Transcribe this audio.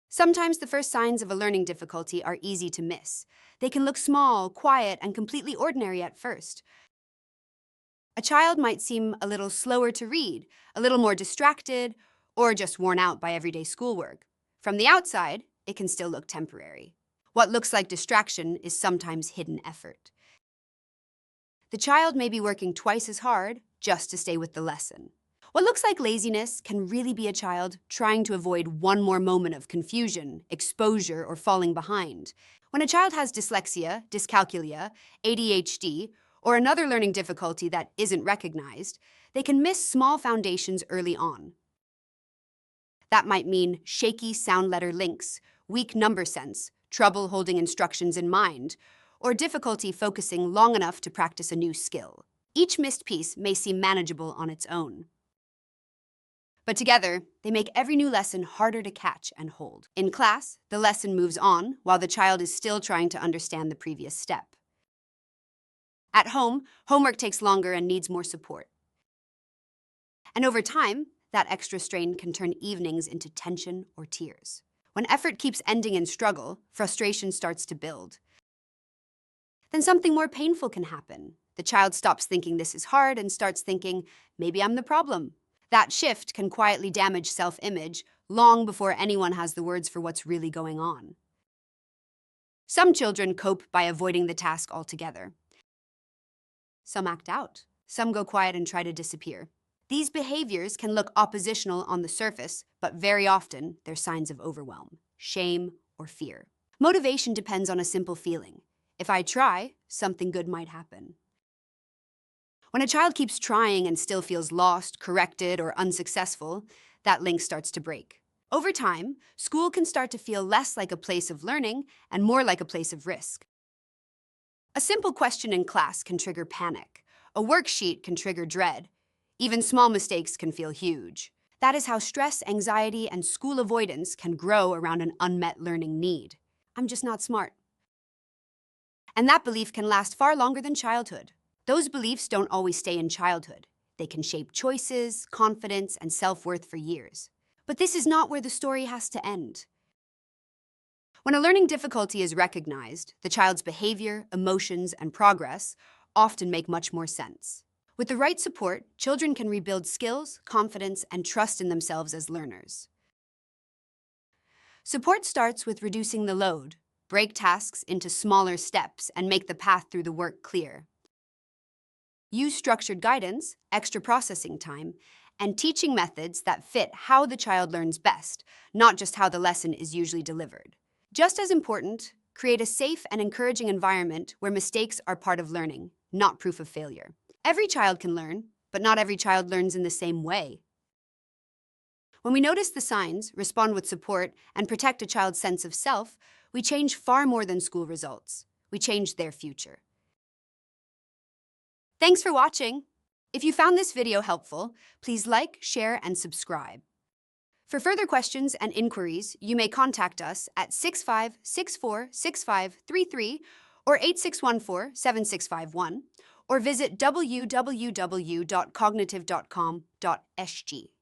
Sometimes the first signs of a learning difficulty are easy to miss. They can look small, quiet, and completely ordinary at first. A child might seem a little slower to read, a little more distracted, or just worn out by everyday schoolwork. From the outside, it can still look temporary. What looks like distraction is sometimes hidden effort. The child may be working twice as hard just to stay with the lesson. What looks like laziness can really be a child trying to avoid one more moment of confusion, exposure, or falling behind. When a child has dyslexia, dyscalculia, ADHD, or another learning difficulty that isn't recognized, they can miss small foundations early on. That might mean shaky sound letter links, weak number sense, trouble holding instructions in mind, or difficulty focusing long enough to practice a new skill. Each missed piece may seem manageable on its own, but together, they make every new lesson harder to catch and hold. In class, the lesson moves on while the child is still trying to understand the previous step. At home, homework takes longer and needs more support. And over time, that extra strain can turn evenings into tension or tears. When effort keeps ending in struggle, frustration starts to build. Then something more painful can happen. The child stops thinking this is hard and starts thinking, maybe I'm the problem. That shift can quietly damage self-image long before anyone has the words for what's really going on. Some children cope by avoiding the task altogether. Some act out. Some go quiet and try to disappear. These behaviors can look oppositional on the surface, but very often they're signs of overwhelm, shame, or fear. Motivation depends on a simple feeling. If I try, something good might happen. When a child keeps trying and still feels lost, corrected, or unsuccessful, that link starts to break. Over time, school can start to feel less like a place of learning and more like a place of risk. A simple question in class can trigger panic. A worksheet can trigger dread. Even small mistakes can feel huge. That is how stress, anxiety, and school avoidance can grow around an unmet learning need. I'm just not smart. And that belief can last far longer than childhood. Those beliefs don't always stay in childhood. They can shape choices, confidence, and self-worth for years. But this is not where the story has to end. When a learning difficulty is recognized, the child's behavior, emotions, and progress often make much more sense. With the right support, children can rebuild skills, confidence, and trust in themselves as learners. Support starts with reducing the load, break tasks into smaller steps, and make the path through the work clear. Use structured guidance, extra processing time, and teaching methods that fit how the child learns best, not just how the lesson is usually delivered. Just as important, create a safe and encouraging environment where mistakes are part of learning, not proof of failure. Every child can learn, but not every child learns in the same way. When we notice the signs, respond with support, and protect a child's sense of self, we change far more than school results. We change their future. Thanks for watching. If you found this video helpful, please like, share, and subscribe. For further questions and inquiries, you may contact us at 65646533 or 8614-7651, or visit www.cognitive.com.sg.